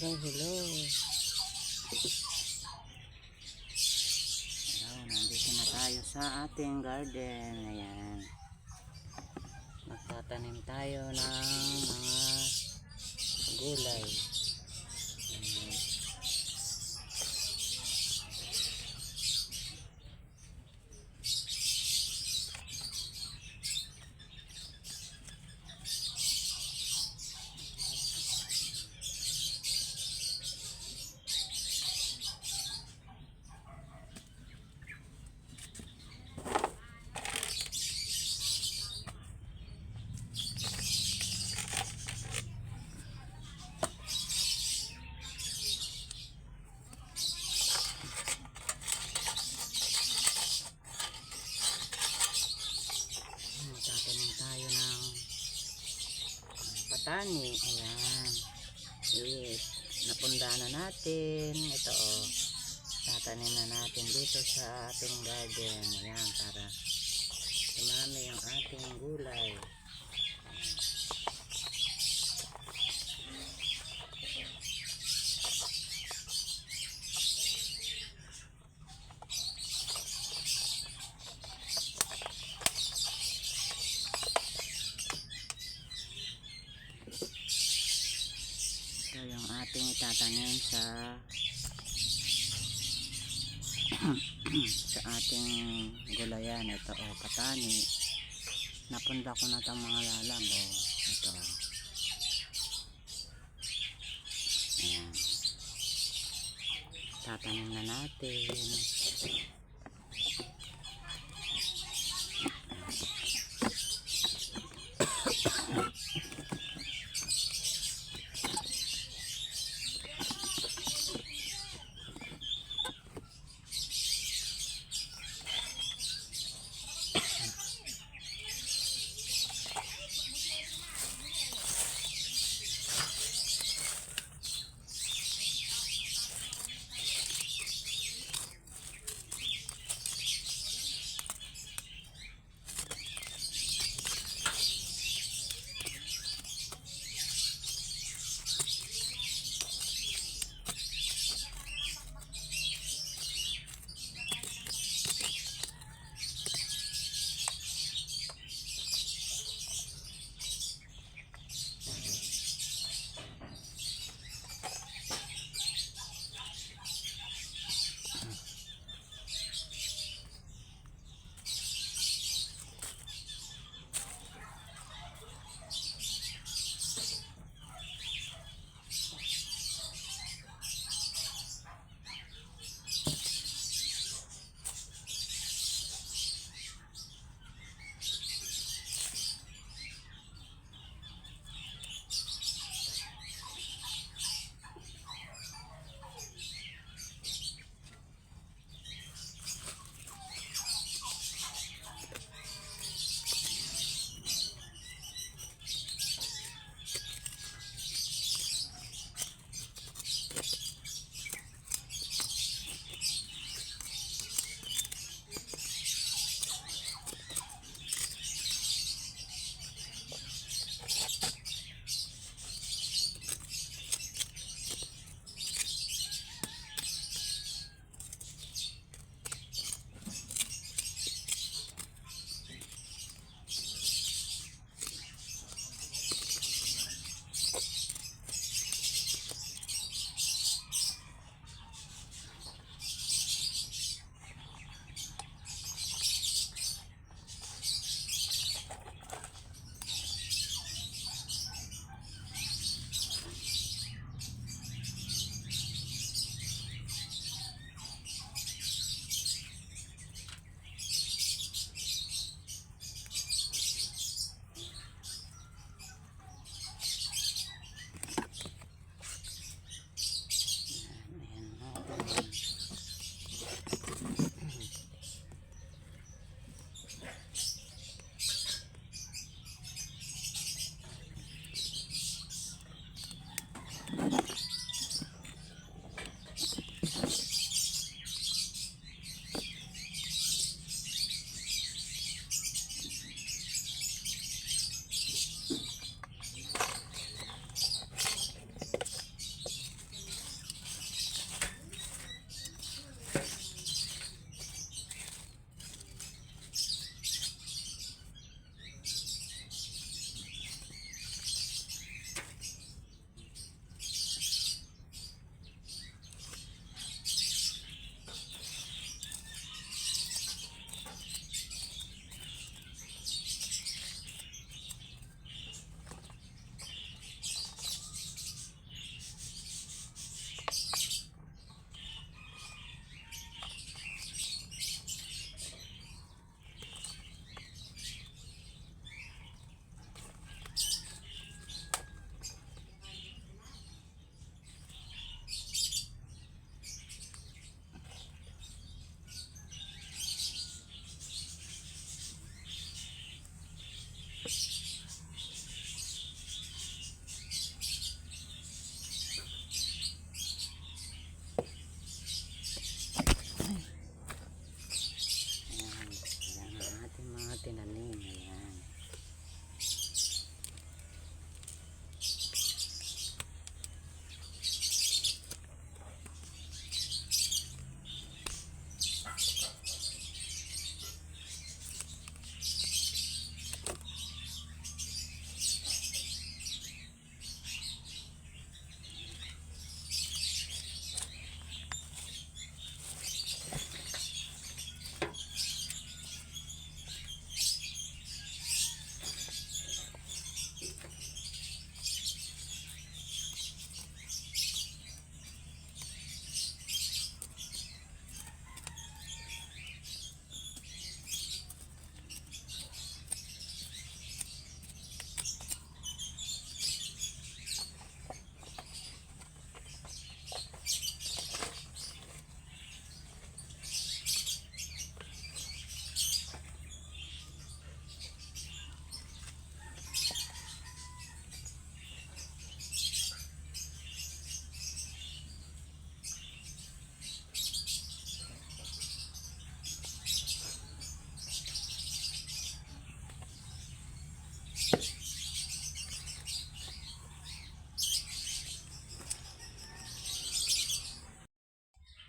Hello. Nandito na tayo sa ating garden. Ayan. Magtatanim tayo ng mga gulay. Ayan. Magtatanim tayo ng patani. Ayan. Napunda na natin. Ito tatanim na natin dito sa ating garden. Ayan, para dumami ang ating gulay. Ito yung ating itatanim sa ating gulayan. Ito patani. Napunda ko na itong mga lalam. Ito. Ayan. Tatanim na natin.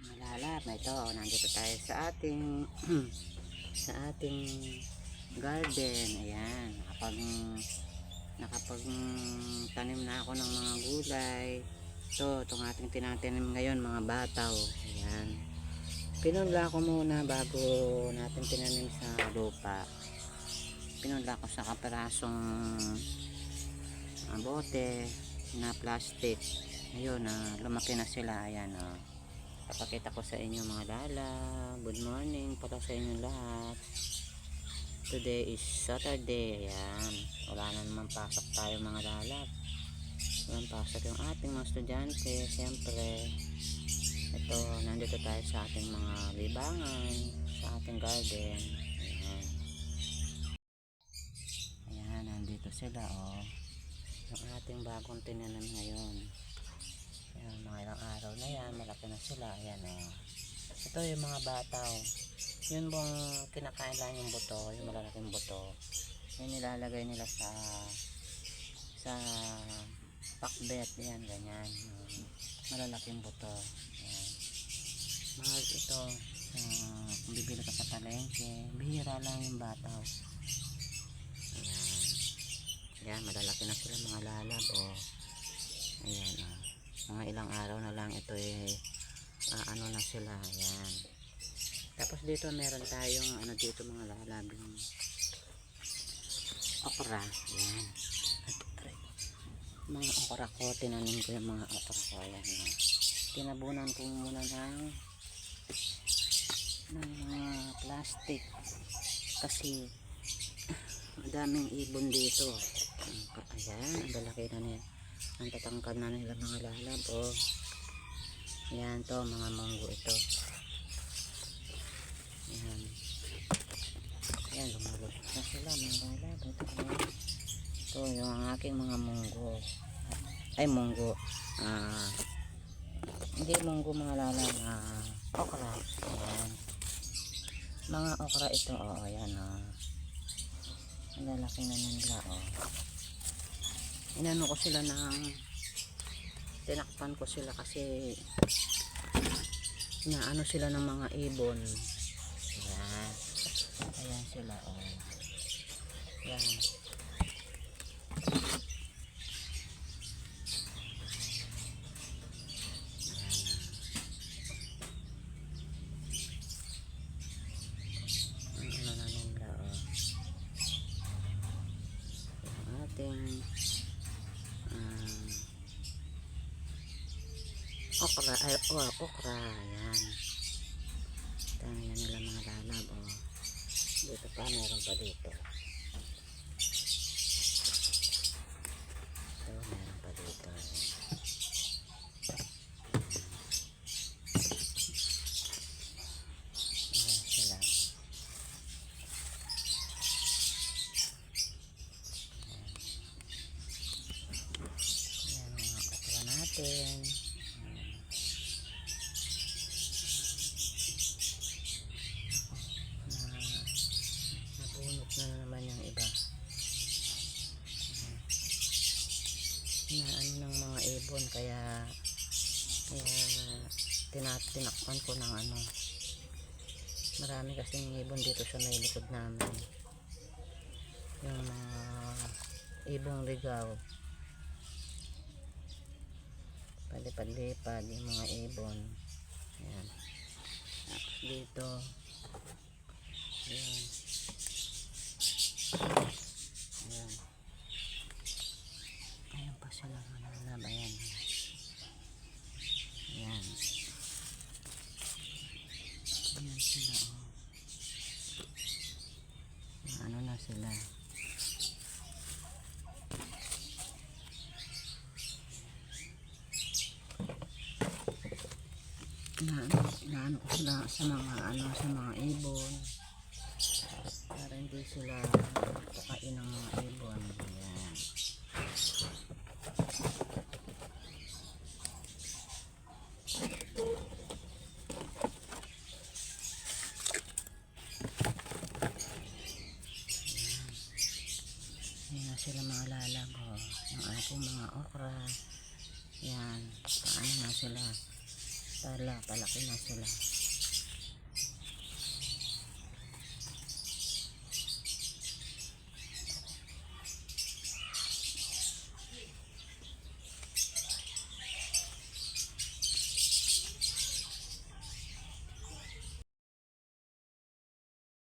Malalap na ito. Nandito tayo sa ating sa ating garden. Ayan. Nakapag tanim na ako ng mga gulay. Itong ating tinatanim ngayon, mga bataw. Ayan. Pinunla ko muna bago natin tinanim sa lupa. Pinunla ko sa kaparasong bote na plastic. Ayun, lumaki na sila. Ayan, papakita ko sa inyo mga lala. Good morning pala sa inyo lahat. Today is Saturday. Ayan, wala na naman pasok tayo mga lala. Walang pasok yung ating mga estudyante. Siyempre, ito, nandito tayo sa ating mga libangan, sa ating garden. Ayan. Ayan, nandito sila, yung ating bagong tinanim ngayon. Ayan, mga ilang araw na yan, malaki na sila. Ayan, ito yung mga bataw. Yun bang kinakain lang yung buto, yung malalaking buto. Yun nilalagay nila sa pakbet. Ayan, ganyan. Malalaking buto. Ayan. Mahal ito. Kung bibili ka sa palengke, bihira lang yung bataw. Ayan. Ayan, malalaki na sila mga lalab. Ayan, mga ilang araw na lang ito ano na sila. Ayan. Tapos dito meron tayong dito mga lalab, yung okra. Ayan. Mga okra ko, tinanim ko yung mga okra ko. Ayan. Tinabunan ko muna ng mga plastic kasi madaming ibon dito. Ayan, ang lalaki na niya. Ang tatangkad na nila mga lalab. Ayan to, mga manggo ito. Ayan. Ayan, lumalabas na sila mga lalab. Ito yung aking mga munggo. Ay, munggo. Hindi munggo mga lalab. Okra. Ayan. Mga okra ito. Ayan. Ang lalaki na nila. Inano ko sila tinakpan ko sila kasi inaano sila ng mga ibon. Ayan. Ayan sila. Ayan. Okra, okra, ayan. Tangan nila mga lalab, dito pa, meron pa dito. Ito, meron pa dito. Ayan sila. Ayan mga okra natin. Na naman yung iba na ng mga ibon kaya tinakpan ko ng marami kasing ibon dito sa may likod namin, yung mga ibong ligaw, palipad-lipad yung mga ibon. Ayan. Tapos dito ayan. Ayan. Ayan pa sila mananab. Ayan. Ayan. Ayan sila. Ano na sila. Inaano ko sila sa mga ibon para hindi sila pakain ng mga ibon. Ayan. sila mga lalago. Yung ating mga okra. Yan. Paano na sila. Palaki na sila.